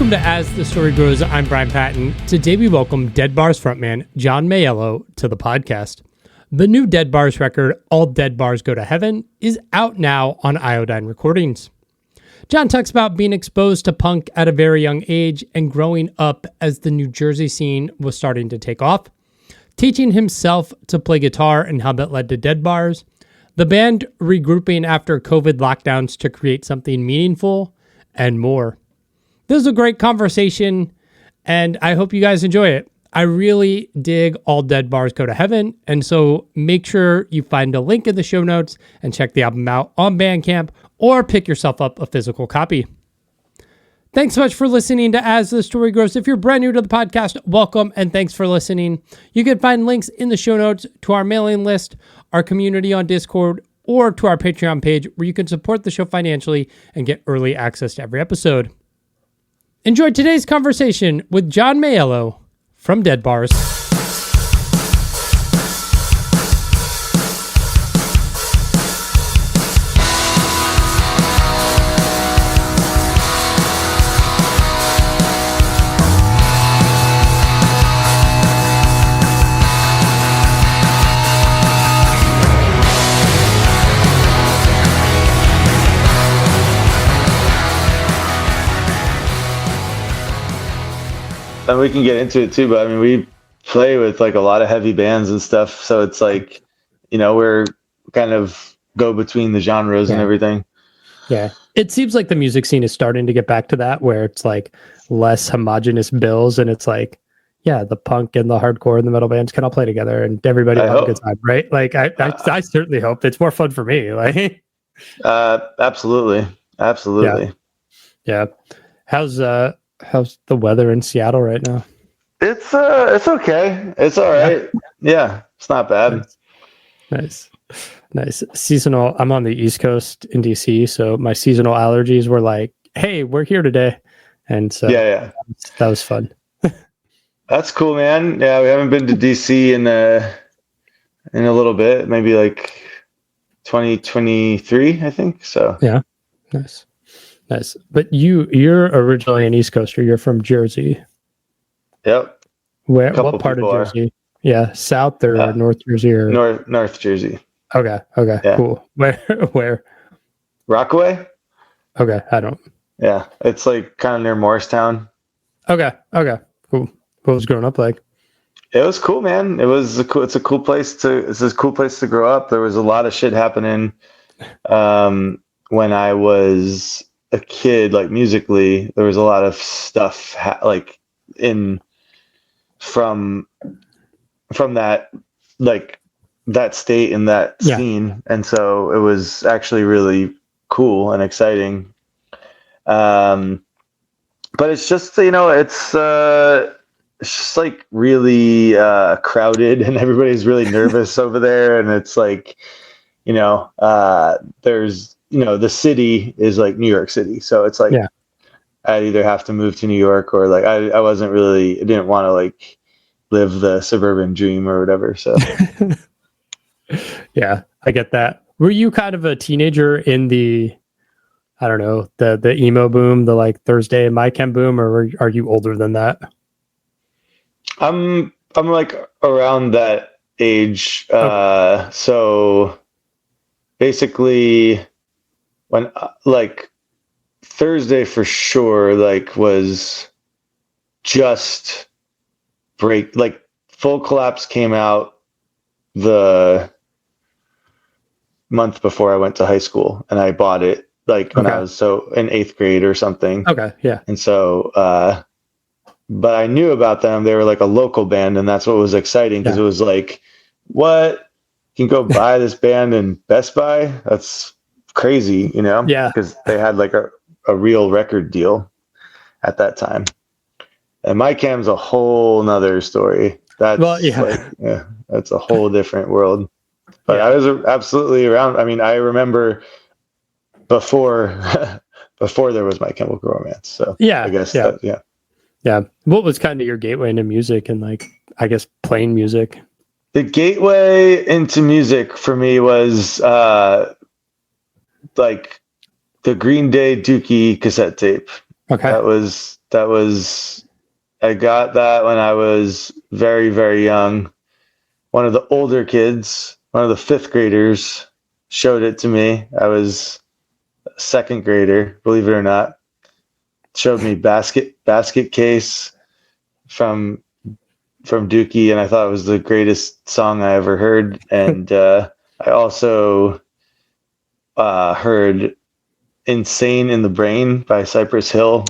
Welcome to As the Story Grows. I'm Brian Patton. Today we welcome Dead Bars frontman John Maiello to the podcast. The new Dead Bars record, All Dead Bars Go to Heaven, is out now on Iodine Recordings. John talks about being exposed to punk at a very young age and growing up as the New Jersey scene was starting to take off, teaching himself to play guitar and how that led to Dead Bars, the band regrouping after COVID lockdowns to create something meaningful, and more. This is a great conversation, and I hope you guys enjoy it. I really dig All Dead Bars Go to Heaven, and so make sure you find a link in the show notes and check the album out on Bandcamp or pick yourself up a physical copy. Thanks so much for listening to As the Story Grows. If you're brand new to the podcast, welcome and thanks for listening. You can find links in the show notes to our mailing list, our community on Discord, or to our Patreon page where you can support the show financially and get early access to every episode. Enjoy today's conversation with John Maiello from Dead Bars. And we can get into it too, but I mean, we play with like a lot of heavy bands and stuff. So it's like, you know, we're kind of go between the genres and everything. Yeah. It seems like the music scene is starting to get back to that where it's like less homogenous bills and it's like, yeah, the punk and the hardcore and the metal bands can all play together and everybody have a good time, right? Like I certainly hope it's more fun for me. Like absolutely. Yeah. How's the weather in Seattle right now? It's okay. It's all right. Yeah, it's not bad. Nice. Seasonal. I'm on the East Coast in DC, so my seasonal allergies were like, "Hey, we're here today," and so yeah, that was fun. That's cool, man. Yeah, we haven't been to DC in a little bit, maybe like 2023, I think. So yeah, nice. But you're originally an East Coaster. You're from Jersey. Yep. What part of Jersey? Yeah, South or North Jersey or North Jersey. Okay. Yeah. Cool. Where? Rockaway? Okay, I don't. Yeah, it's like kind of near Morristown. Okay. Cool. What was growing up like? It was cool, man. It's a cool place to grow up. There was a lot of shit happening when I was a kid, like musically. There was a lot of stuff from that, like that state and that scene. And so it was actually really cool and exciting. But it's just, you know, it's just like really crowded and everybody's really nervous over there. And it's like, you know, there's, you know, the city is like New York City. So it's like, I'd either have to move to New York or like, I didn't want to like live the suburban dream or whatever. So yeah, I get that. Were you kind of a teenager in the, I don't know, the emo boom, the like Thursday My Chem boom, or are you older than that? I'm like around that age. So basically when like Thursday for sure, like was just like Full Collapse came out the month before I went to high school and I bought it like when I was in 8th grade or something. Okay. Yeah. And so, but I knew about them. They were like a local band and that's what was exciting because it was like, what? You can go buy this band in Best Buy? That's crazy, you know? Yeah. Because they had like a real record deal at that time. And My Cam's a whole nother story. That's that's a whole different world. But I was absolutely around. I mean, I remember before there was My Chemical Romance. So I guess yeah. What was kind of your gateway into music and like, I guess, playing music? The gateway into music for me was like the Green Day Dookie cassette tape. Okay. I got that when I was very, very young. One of the older kids, one of the fifth graders, showed it to me. I was a second grader, believe it or not. Showed me basket case from Dookie, and I thought it was the greatest song I ever heard. And I also heard Insane in the Brain by Cypress Hill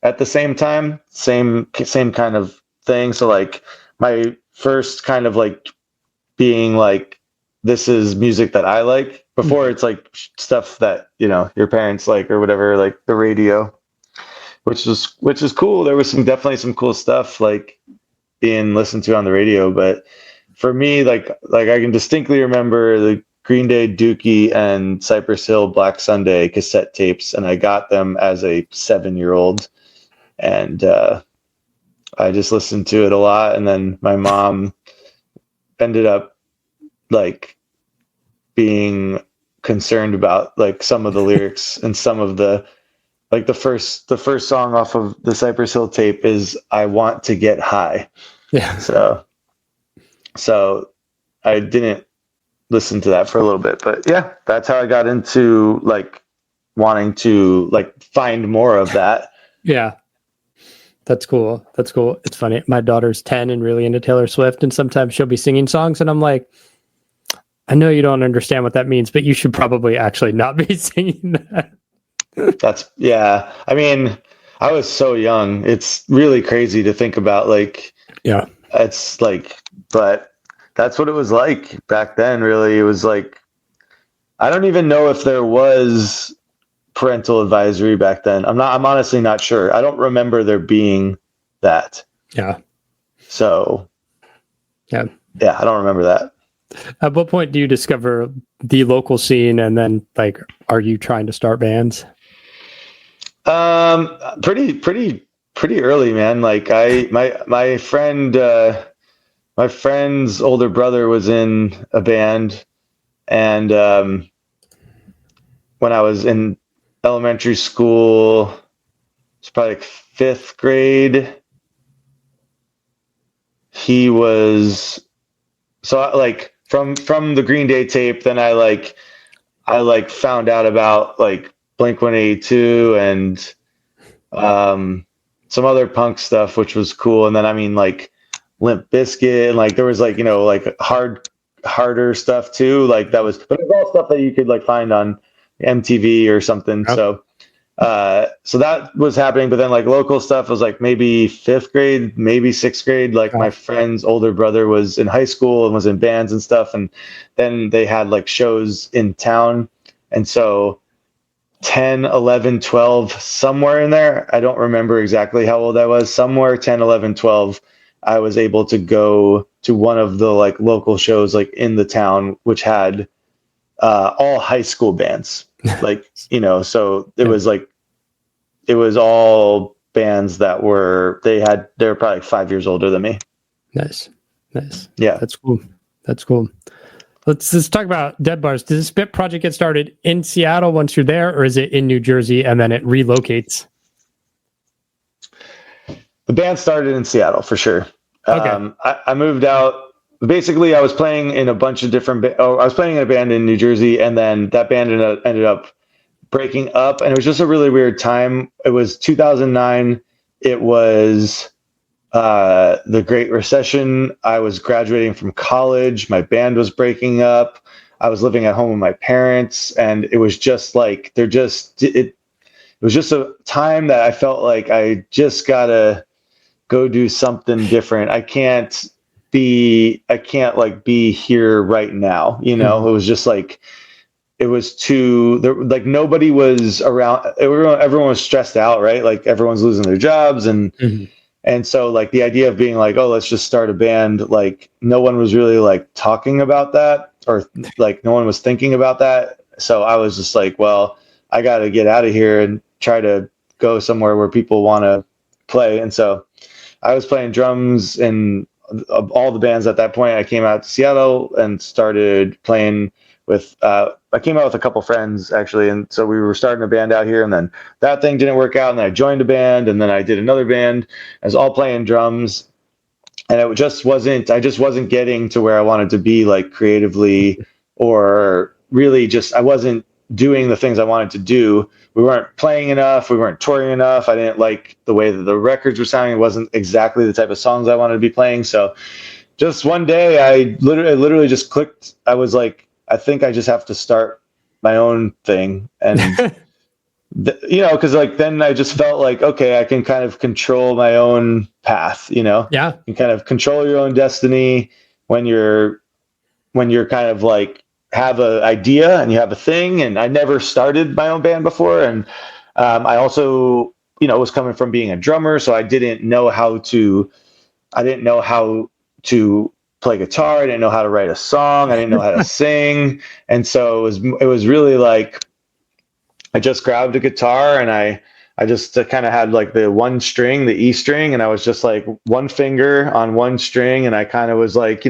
at the same time. Same kind of thing. So like my first kind of like being like, this is music that I like. Before it's like stuff that, you know, your parents like or whatever, like the radio, which is cool. There was definitely some cool stuff like being listened to on the radio. But for me, like I can distinctly remember the Green Day, Dookie, and Cypress Hill Black Sunday cassette tapes, and I got them as a 7-year-old, and I just listened to it a lot. And then my mom ended up like being concerned about like some of the lyrics and some of the like the first song off of the Cypress Hill tape is "I Want to Get High." Yeah. So I didn't listen to that for a little bit, but yeah, that's how I got into like wanting to like find more of that. Yeah. That's cool. It's funny. My daughter's 10 and really into Taylor Swift, and sometimes she'll be singing songs and I'm like, I know you don't understand what that means, but you should probably actually not be singing that. Yeah. I mean, I was so young. It's really crazy to think about. Like, yeah, it's like, but that's what it was like back then. Really, it was like, I don't even know if there was parental advisory back then. I'm honestly not sure. I don't remember there being that. Yeah. So, yeah, I don't remember that. At what point do you discover the local scene, and then like, are you trying to start bands? Pretty early, man. Like my friend's older brother was in a band, and when I was in elementary school, it's probably like 5th grade. He was like from the Green Day tape. Then I found out about like Blink-182 and some other punk stuff, which was cool. And then I mean like Limp Bizkit, and like there was like, you know, like harder stuff too. Like that was, but it was all stuff that you could like find on MTV or something. Yep. So that was happening, but then like local stuff was like maybe 5th grade, maybe 6th grade. Like my friend's older brother was in high school and was in bands and stuff, and then they had like shows in town, and so 10, 11, 12, somewhere in there, I don't remember exactly how old I was, somewhere 10, 11, 12, I was able to go to one of the like local shows like in the town, which had all high school bands. Like, you know, so it was like, it was all bands that they were probably 5 years older than me. Nice. Yeah. That's cool. Let's talk about Dead Bars. Does this project get started in Seattle once you're there, or is it in New Jersey and then it relocates? The band started in Seattle for sure. Okay. I moved out. Basically, I was playing in a bunch of different. I was playing in a band in New Jersey, and then that band ended up breaking up, and it was just a really weird time. It was 2009. It was the Great Recession. I was graduating from college. My band was breaking up. I was living at home with my parents, and it was just like it was just a time that I felt like I just gotta go do something different. I can't like be here right now. You know, mm-hmm. It was just like, it was like nobody was around. Everyone was stressed out, right? Like everyone's losing their jobs, and mm-hmm. and so like the idea of being like, oh, let's just start a band. Like no one was really like talking about that, or like no one was thinking about that. So I was just like, well, I got to get out of here and try to go somewhere where people want to play. And so I was playing drums in all the bands at that point. I came out to Seattle and started playing with, I came out with a couple friends actually. And so we were starting a band out here, and then that thing didn't work out. And then I joined a band, and then I did another band. I was all playing drums, and I just wasn't getting to where I wanted to be, like creatively, or really just, I wasn't doing the things I wanted to do. We weren't playing enough. We weren't touring enough. I didn't like the way that the records were sounding. It wasn't exactly the type of songs I wanted to be playing. So just one day I literally just clicked. I was like, I think I just have to start my own thing. And, cause like, then I just felt like, okay, I can kind of control my own path, Yeah. You kind of control your own destiny when you're kind of like, have an idea and you have a thing. And I never started my own band before. And I also, was coming from being a drummer. So I didn't know how to play guitar. I didn't know how to write a song. I didn't know how to sing. And so it was really like, I just grabbed a guitar, and I just kind of had like the one string, the E string. And I was just like one finger on one string. And I kind of was like,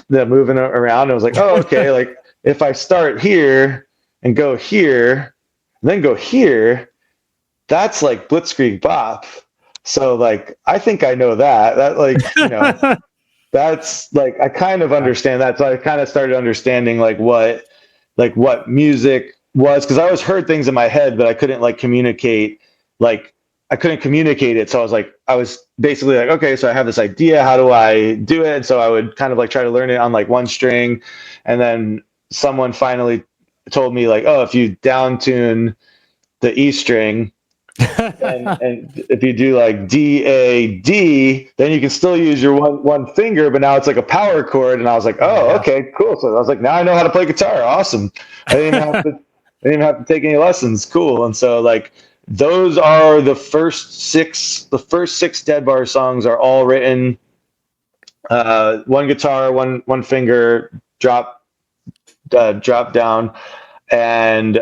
moving around. I was like, oh, okay. Like if I start here and go here, and then go here, that's like Blitzkrieg Bop. So like, I think I know that like, that's like, I kind of understand that. So I kind of started understanding like what music was, because I always heard things in my head, but I couldn't like communicate. Like I couldn't communicate it. So I was basically like, okay, so I have this idea. How do I do it? And so I would kind of like try to learn it on like one string. And then someone finally told me like, oh, if you down tune the E string and if you do like D, A, D, then you can still use your one finger, but now it's like a power chord. And I was like, oh, okay, cool. So I was like, now I know how to play guitar. Awesome. I didn't even have to take any lessons. Cool. And so like, those are the first six Dead Bar songs are all written, one guitar, one finger, drop down. And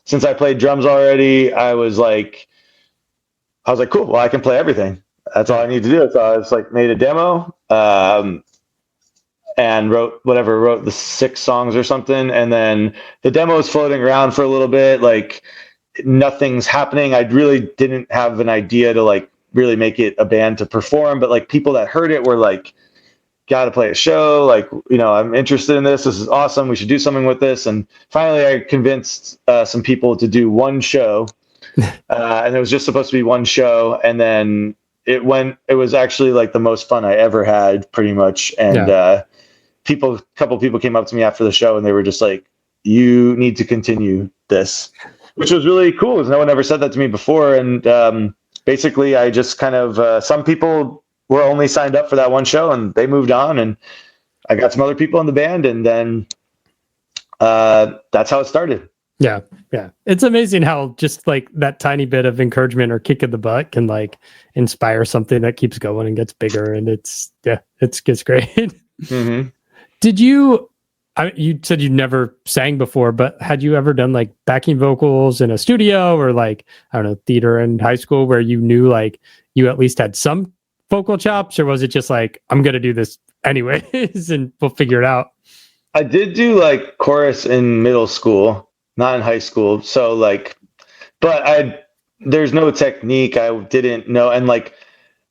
since I played drums already, I was like, cool, well, I can play everything. That's all I need to do. So I was like, made a demo, and wrote the 6 songs or something. And then the demo was floating around for a little bit, like nothing's happening. I really didn't have an idea to like really make it a band to perform, but like people that heard it were like, got to play a show. Like, I'm interested in this. This is awesome. We should do something with this. And finally I convinced some people to do one show. And it was just supposed to be one show. And then it was actually like the most fun I ever had, pretty much. And a couple people came up to me after the show, and they were just like, you need to continue this, which was really cool, because no one ever said that to me before. And basically I just kind of, some people were only signed up for that one show, and they moved on, and I got some other people in the band, and then that's how it started. Yeah. It's amazing how just like that tiny bit of encouragement or kick in the butt can like inspire something that keeps going and gets bigger. And it's great. Mm-hmm. Did you said you never sang before, but had you ever done like backing vocals in a studio, or like, I don't know, theater in high school, where you knew like you at least had some vocal chops? Or was it just like, I'm going to do this anyways and we'll figure it out? I did do like chorus in middle school, not in high school. So like, but there's no technique. I didn't know. And like,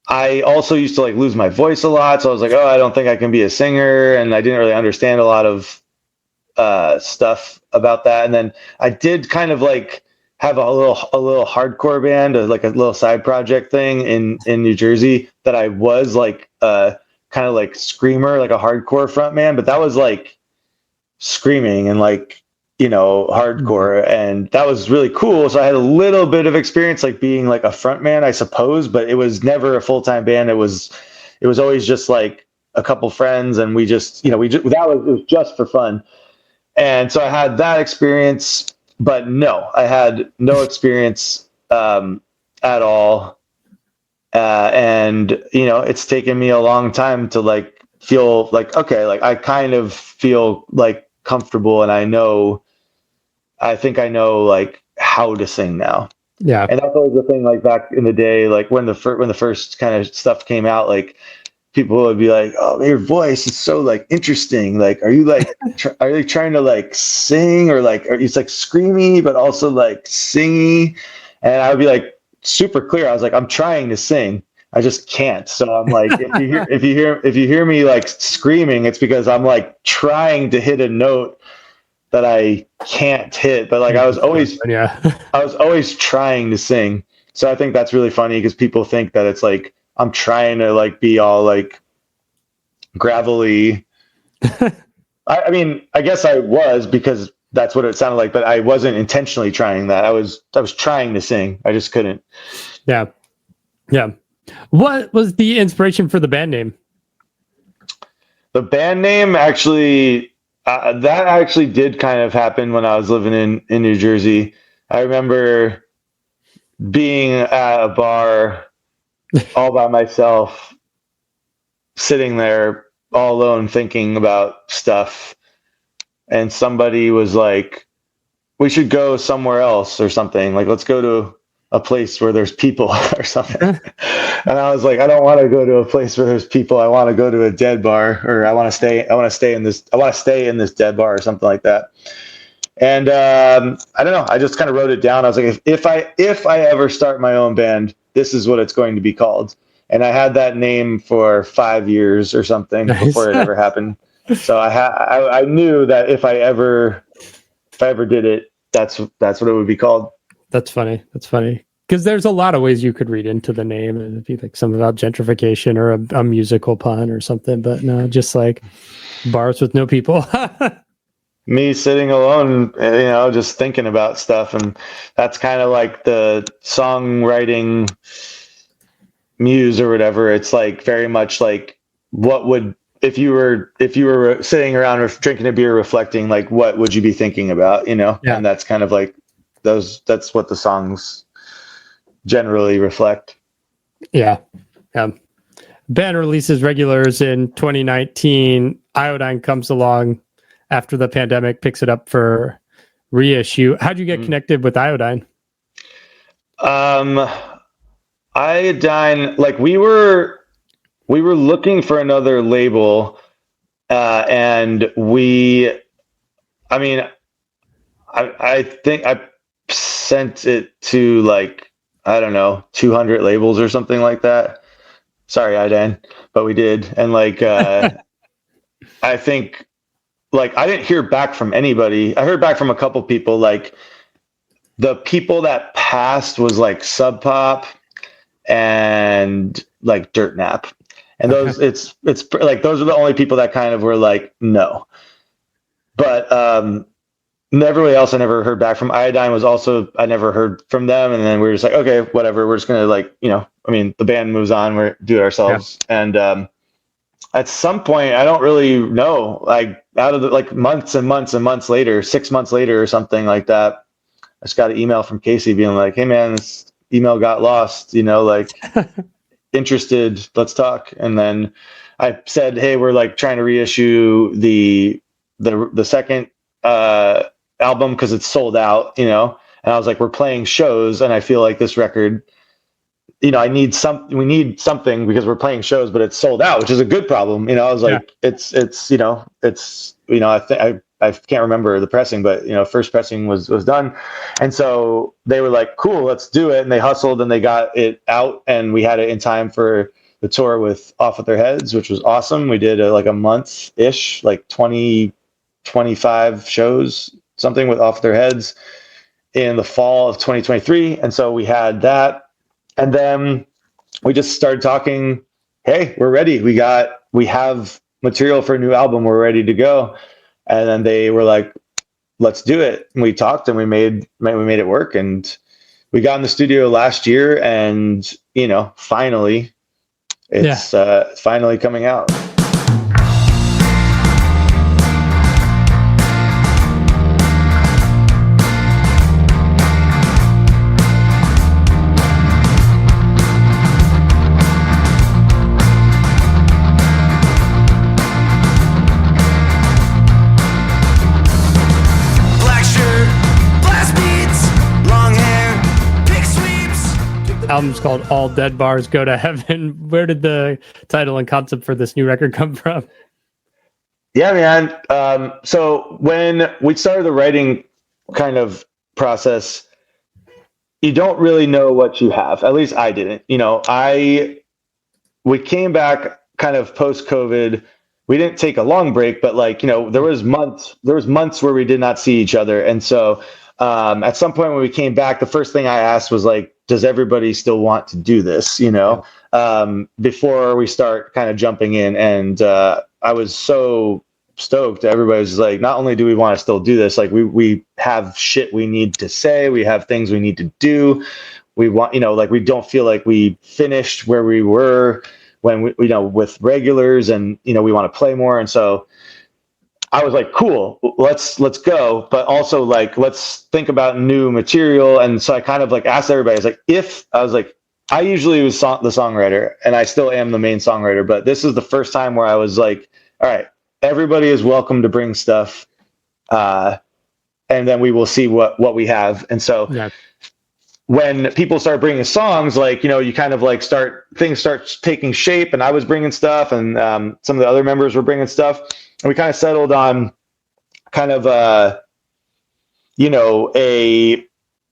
I also used to like lose my voice a lot. So I was like, oh, I don't think I can be a singer. And I didn't really understand a lot of stuff about that. And then I did kind of like have a little hardcore band, like a little side project thing in New Jersey, that I was like kind of like screamer, like a hardcore frontman, but that was like screaming and like, hardcore. And that was really cool. So I had a little bit of experience like being like a frontman, I suppose, but it was never a full-time band. It was always just like a couple friends, and it was just for fun. And so I had that experience, but no, I had no experience at all. And it's taken me a long time to like feel like, okay, like I kind of feel like comfortable, and I think I know like how to sing now. Yeah. And that's always the thing, like back in the day, like when the first kind of stuff came out, like people would be like, "Oh, your voice is so like interesting. Like, are you like, are you trying to like sing or like, it's like screamy, but also like singy?" And I would be like super clear. I was like, "I'm trying to sing. I just can't." So I'm like, if you hear me like screaming, it's because I'm like trying to hit a note that I can't hit. But like I was always trying to sing. So I think that's really funny because people think that it's like I'm trying to like be all like gravelly. I mean, I guess I was, because that's what it sounded like, but I wasn't intentionally trying that. I was trying to sing. I just couldn't. Yeah. Yeah. What was the inspiration for the band name? The band name actually, that actually did kind of happen when I was living in New Jersey. I remember being at a bar all by myself, sitting there all alone thinking about stuff, and somebody was like, "We should go somewhere else or something. Like, let's go to a place where there's people or something." And I was like, "I don't want to go to a place where there's people. I want to go to a dead bar, or I want to stay in this dead bar or something like that." And I don't know. I just kind of wrote it down. I was like, if I ever start my own band, this is what it's going to be called. And I had that name for 5 years or something before it ever happened. So I knew that if I ever did it, that's what it would be called. That's funny. Because there's a lot of ways you could read into the name. It'd be like something about gentrification or a musical pun or something. But no, just like bars with no people. Me sitting alone, just thinking about stuff. And that's kind of like the songwriting muse or whatever. It's like very much like, what would, if you were sitting around or drinking a beer reflecting, like, what would you be thinking about, Yeah. And that's kind of like that's what the songs generally reflect. Yeah. Band releases regulars in 2019. Iodine comes along after the pandemic, picks it up for reissue. How'd you get connected with Iodine? Iodine, like we were looking for another label, and I think I sent it to like, I don't know, 200 labels or something like that. Sorry, Iodine, but we did. And like, I think, like, I didn't hear back from anybody. I heard back from a couple people. Like, the people that passed was like Sub Pop and like Dirt Nap, and those it's like those are the only people that kind of were like no. But everybody else I never heard back from. Iodine was also, I never heard from them, and then we were just like, okay, whatever. We're just gonna like, the band moves on. We're do it ourselves, and at some point, I don't really know, like out of the, like months and months and months later, 6 months later or something like that, I just got an email from Casey being like, "Hey man, this email got lost, like interested, let's talk." And then I said, "Hey, we're like trying to reissue the second album because it's sold out, And I was like, "We're playing shows, and I feel like this record, we need something because we're playing shows, but it's sold out, which is a good problem." I was like, I can't remember the pressing, but first pressing was done. And so they were like, "Cool, let's do it." And they hustled and they got it out, and we had it in time for the tour with Off With Their Heads, which was awesome. We did like a month-ish, like 25 shows, something with Off With Their Heads in the fall of 2023. And so we had that. And then we just started talking, "Hey, we're ready. We have material for a new album. We're ready to go." And then they were like, "Let's do it." And we talked and we made it work. And we got in the studio last year, and finally it's finally coming out. album's called All Dead Bars Go to Heaven. Where did the title and concept for this new record come from? Yeah, man. So when we started the writing kind of process, you don't really know what you have. At least I didn't. We came back kind of post-COVID. We didn't take a long break, but there was months where we did not see each other. And so at some point when we came back, the first thing I asked was like, does everybody still want to do this? Before we start kind of jumping in. And I was so stoked. Everybody was like, not only do we want to still do this, like we have shit we need to say. We have things we need to do. We want, we don't feel like we finished where we were when we, with regulars, and, we want to play more. And so I was like, cool, let's go. But also let's think about new material. And so I kind of asked everybody, I usually was the songwriter, and I still am the main songwriter, but this is the first time where I was like, all right, everybody is welcome to bring stuff. And then we will see what we have. And so when people start bringing songs, you kind of things start taking shape, and I was bringing stuff, and some of the other members were bringing stuff, and we kind of settled on kind of a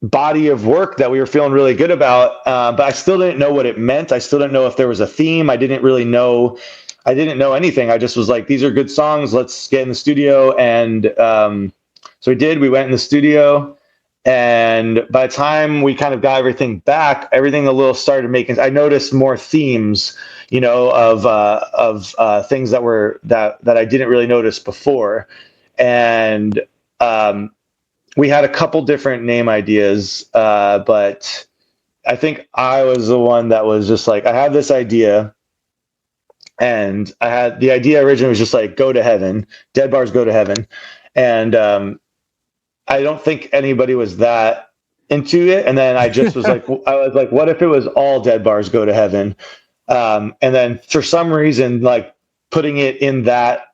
body of work that we were feeling really good about. But I still didn't know what it meant. I still didn't know if there was a theme. I didn't know anything. I just was like, these are good songs. Let's get in the studio. And so we went in the studio. And by the time we kind of got everything back, everything a little started making. I noticed more themes, of things that I didn't really notice before, and we had a couple different name ideas, but I think I was the one that was just like, I had this idea, and I had the idea originally was just like, go to heaven, Dead Bars Go to Heaven, and I don't think anybody was that into it. And then I just was like, what if it was all Dead Bars Go to Heaven? And then for some reason, putting it in that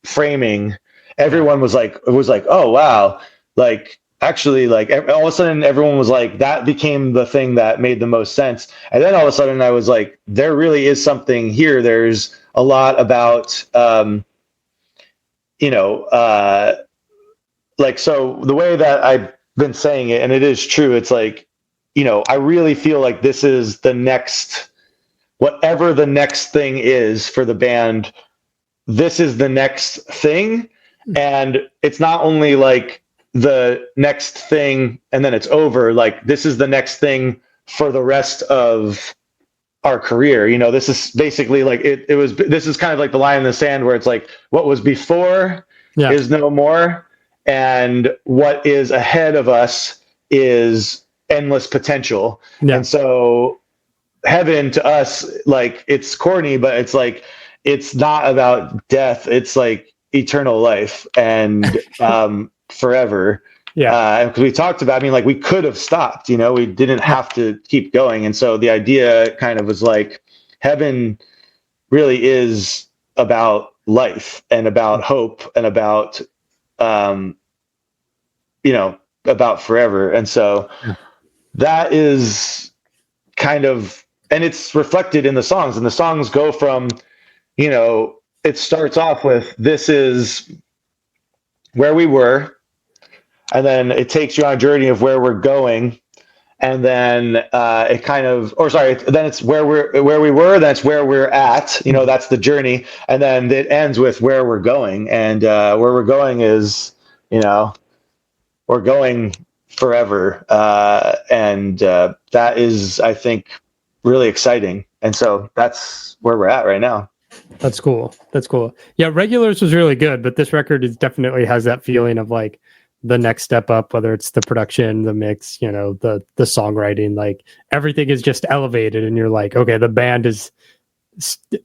framing, everyone was like, oh, wow. Actually, all of a sudden everyone was like, that became the thing that made the most sense. And then all of a sudden I was like, there really is something here. There's a lot about, so the way that I've been saying it, and it is true, it's I really feel like this is the next, whatever the next thing is for the band, this is the next thing. And it's not only the next thing and then it's over, this is the next thing for the rest of our career. This is basically this is kind of the line in the sand where it's what was before is no more. And what is ahead of us is endless potential. Yeah. And so heaven to us, it's corny, but it's not about death. It's eternal life and forever. Yeah. Because we talked about, we could have stopped, we didn't have to keep going. And so the idea kind of was heaven really is about life and about hope and about, about forever. And so that is kind of, and it's reflected in the songs, and the songs go from, it starts off with, this is where we were. And then it takes you on a journey of where we're going. And then it kind of, then it's where we were, that's where we're at, that's the journey. And then it ends with where we're going. And where we're going is, we're going forever. And that is, I think, really exciting. And so that's where we're at right now. That's cool. Yeah, Regulars was really good, but this record definitely has that feeling of the next step up, whether it's the production, the mix, the songwriting, everything is just elevated, and you're like, okay, the band is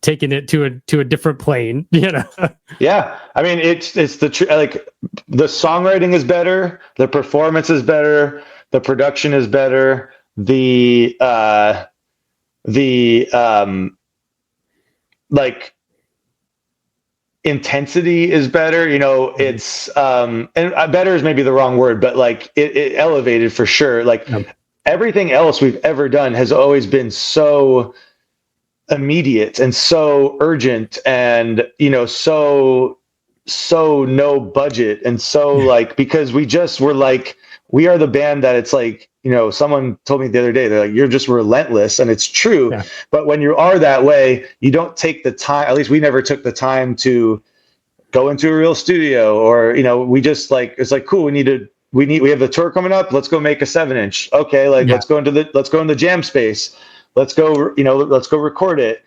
taking it to a different plane, Yeah, it's the the songwriting is better, the performance is better, the production is better, the intensity is better, it's and better is maybe the wrong word, but it elevated for sure. everything else we've ever done has always been so immediate and so urgent and, so no budget. And so like, because we just were like, we are the band that it's like, someone told me the other day, they're like, you're just relentless. And it's true. Yeah. But when you are that way, you don't take the time, at least we never took the time to go into a real studio or, we just like, it's like, cool. We have the tour coming up. Let's go make a 7-inch. Okay. Like, let's go in the jam space. Let's go record it.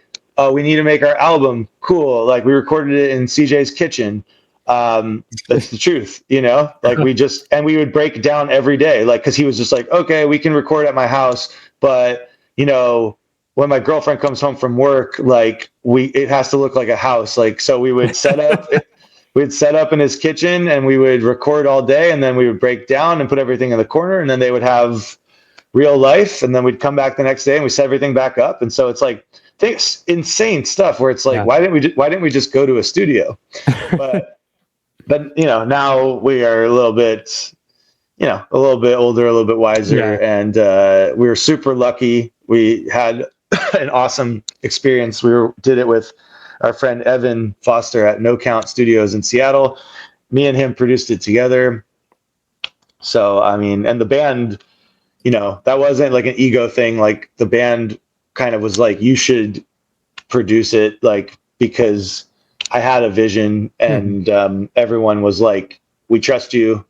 We need to make our album. Cool. Like we recorded it in CJ's kitchen. That's the truth, like we would break down every day. Like, cause he was just like, okay, we can record at my house, but when my girlfriend comes home from work, like it has to look like a house. Like, so we would set up, we'd set up in his kitchen and we would record all day. And then we would break down and put everything in the corner. And then they would have real life. And then we'd come back the next day and we set everything back up. And so it's like, insane stuff where it's like, why didn't we just go to a studio? But now we are a little bit older, a little bit wiser, and we were super lucky. We had an awesome experience. Did it with our friend Evan Foster at No Count Studios in Seattle. Me and him produced it together. So and the band, that wasn't like an ego thing. Like the band kind of was like, you should produce it, like, because I had a vision and everyone was like, we trust you.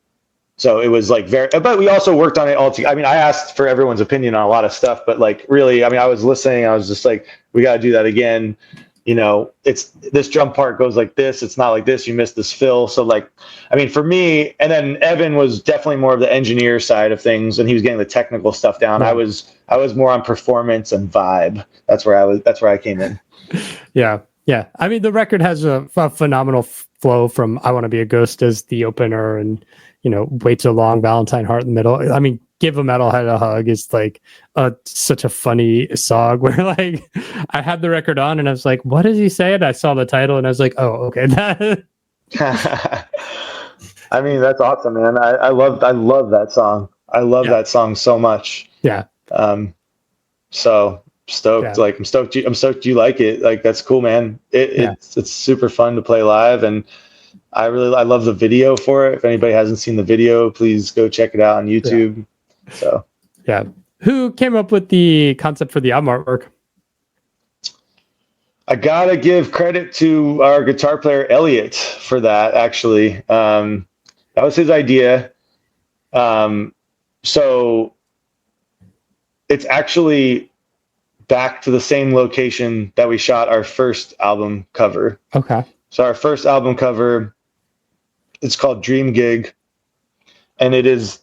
So it was like but we also worked on it all together. I asked for everyone's opinion on a lot of stuff, but like really, I was listening. I was just like, we got to do that again. It's this drum part goes like this. It's not like this. You missed this fill. So like, for me, and then Evan was definitely more of the engineer side of things and he was getting the technical stuff down. I was more on performance and vibe. That's where I came in. Yeah. Yeah. The record has a phenomenal flow from I Want to Be a Ghost as the opener and, Wait So Long, Valentine Heart in the middle. Give a Metalhead a Hug is like such a funny song where like I had the record on and I was like, what does he say? And I saw the title and I was like, oh, okay. That's awesome, man. I love that song. I love that song so much. Yeah. So stoked. Yeah. Like I'm stoked you like it. Like that's cool, man. It's super fun to play live and I love the video for it. If anybody hasn't seen the video, please go check it out on YouTube. Yeah. So yeah. Who came up with the concept for the album artwork? I gotta give credit to our guitar player Elliot for that. Actually, that was his idea. So it's actually back to the same location that we shot our first album cover. Okay. So our first album cover, it's called Dream Gig, and it is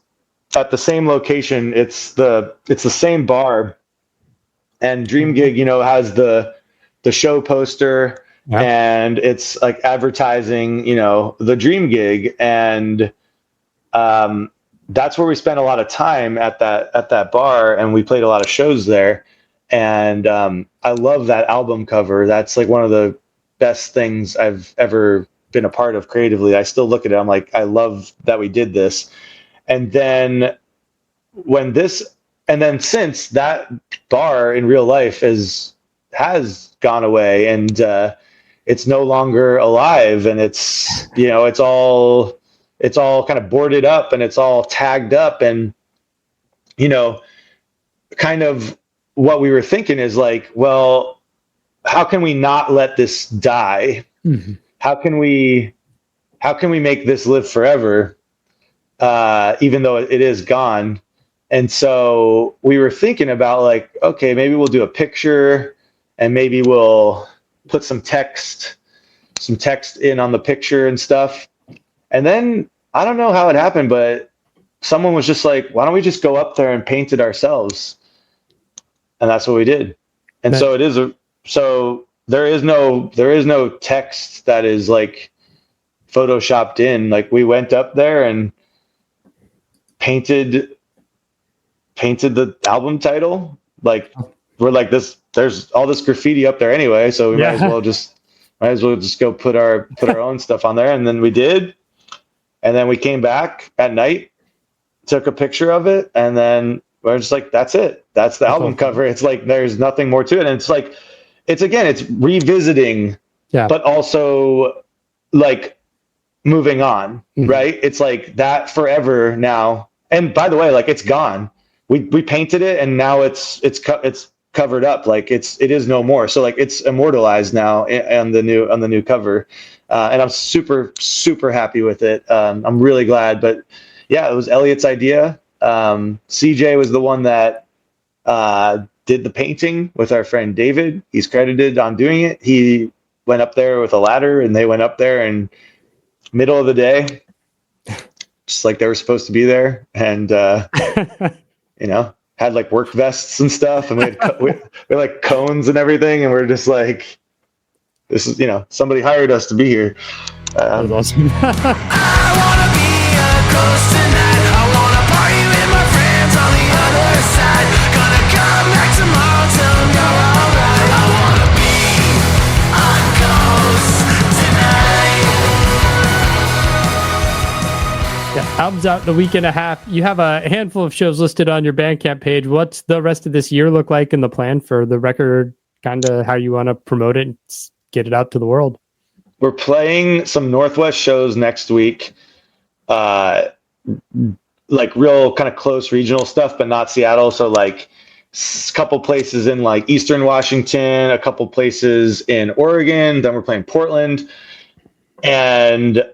at the same location. It's the same bar, and Dream Gig, has the show poster, and it's like advertising, the Dream Gig, and that's where we spent a lot of time at that bar, and we played a lot of shows there, and I love that album cover. That's like one of the best things I've ever been a part of creatively. I still look at it. I'm like, I love that we did this. And then since that bar in real life has gone away and it's no longer alive and it's, it's all kind of boarded up and it's all tagged up and, kind of what we were thinking is like, well, how can we not let this die? Mm-hmm. How can we make this live forever? Even though it is gone. And so we were thinking about like, okay, maybe we'll do a picture and maybe we'll put some text in on the picture and stuff. And then I don't know how it happened, but someone was just like, why don't we just go up there and paint it ourselves? And that's what we did. And nice. So there is no text that is like photoshopped in. Like we went up there and painted the album title. Like we're like this, there's all this graffiti up there anyway. So we might as well just go put our own stuff on there. And then we did. And then we came back at night, took a picture of it. And then we're just like, that's it. That's the album cover. It's like, there's nothing more to it. And it's like, it's revisiting, but also like moving on, right? It's like that forever now. And by the way, like, it's gone. We painted it, and now it's covered up. Like it is no more. So like, it's immortalized now on the new cover. And I'm super, super happy with it. I'm really glad, but yeah, it was Elliot's idea. CJ was the one that did the painting with our friend David. He's credited on doing it. He went up there with a ladder, and they went up there and middle of the day, just like they were supposed to be there. And, had like work vests and stuff, and we had like cones and everything. And we're just like, this is, somebody hired us to be here. That was awesome. I wanna be a ghost tonight. I wanna party with my friends on the other side. Gonna come back tomorrow, tell them you're alright. I wanna be a ghost tonight. Yeah, album's out in a week and a half. You have a handful of shows listed on your Bandcamp page. What's the rest of this year look like, and the plan for the record? Kind of how you want to promote it and get it out to the world? We're playing some Northwest shows next week, like real kind of close regional stuff, but not Seattle. So like a couple places in like Eastern Washington, a couple places in Oregon. Then we're playing Portland, and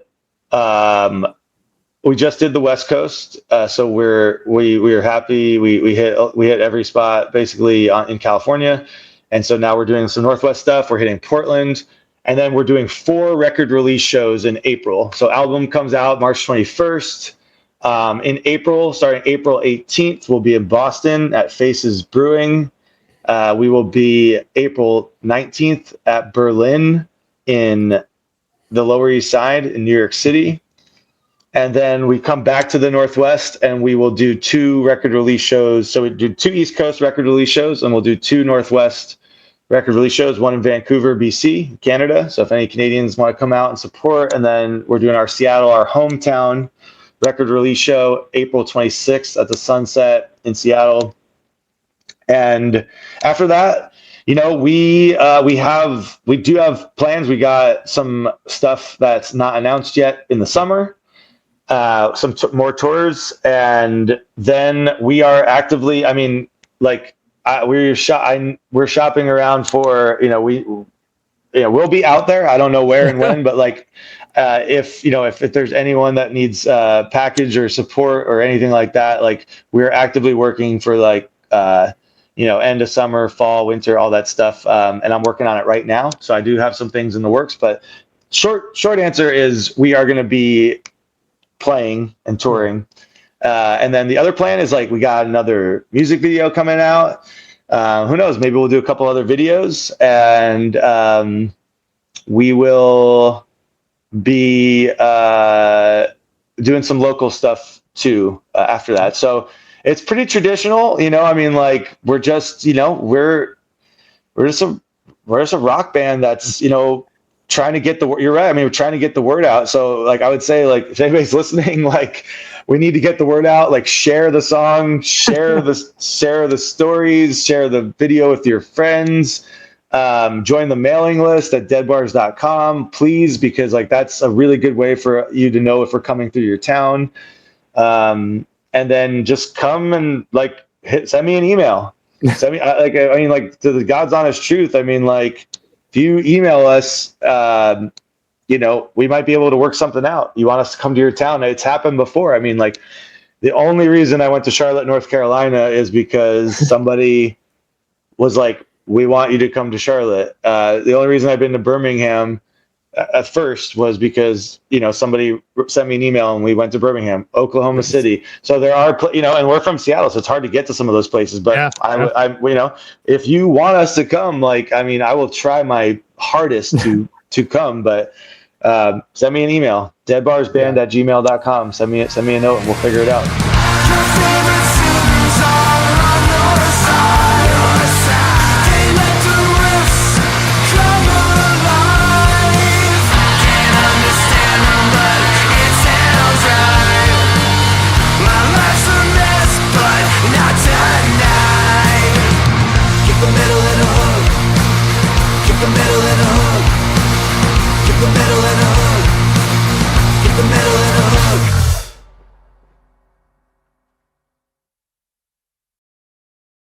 we just did the West Coast. So we're happy. We hit every spot basically in California, and so now we're doing some Northwest stuff. We're hitting Portland. And then we're doing 4 record release shows in April. So album comes out March 21st. In April, starting April 18th, we'll be in Boston at Faces Brewing. We will be April 19th at Berlin in the Lower East Side in New York City. And then we come back to the Northwest, and we will do 2 record release shows. So we do 2 East Coast record release shows, and we'll do 2 Northwest record release shows, one in Vancouver, BC, Canada. So if any Canadians want to come out and support, and then we're doing our Seattle, our hometown record release show, April 26th at the Sunset in Seattle. And after that, we do have plans. We got some stuff that's not announced yet in the summer, some more tours, and then we are actively, we're shopping around for, we'll be out there. I don't know where and when, but like, if there's anyone that needs package or support or anything like that, like we're actively working for like, end of summer, fall, winter, all that stuff. And I'm working on it right now. So I do have some things in the works, but short answer is we are going to be playing and touring. And then the other plan is like, we got another music video coming out. Who knows? Maybe we'll do a couple other videos, and we will be doing some local stuff too after that. So it's pretty traditional, we're just, we're just a rock band that's, trying to get the word. You're right. We're trying to get the word out. So like, I would say, like, if anybody's listening, like, we need to get the word out, like share the song, share the stories, share the video with your friends, join the mailing list at deadbars.com, please, because like, that's a really good way for you to know if we're coming through your town. And then just come and like send me an email. Send me, to the God's honest truth. If you email us, we might be able to work something out. You want us to come to your town? It's happened before. The only reason I went to Charlotte, North Carolina is because somebody was like, we want you to come to Charlotte. The only reason I've been to Birmingham at first was because, somebody sent me an email and we went to Birmingham, Oklahoma City. So there are, and we're from Seattle, so it's hard to get to some of those places, but yeah. If you want us to come, I will try my hardest to come, but send me an email, deadbarsband@gmail.com. Send me a note and we'll figure it out.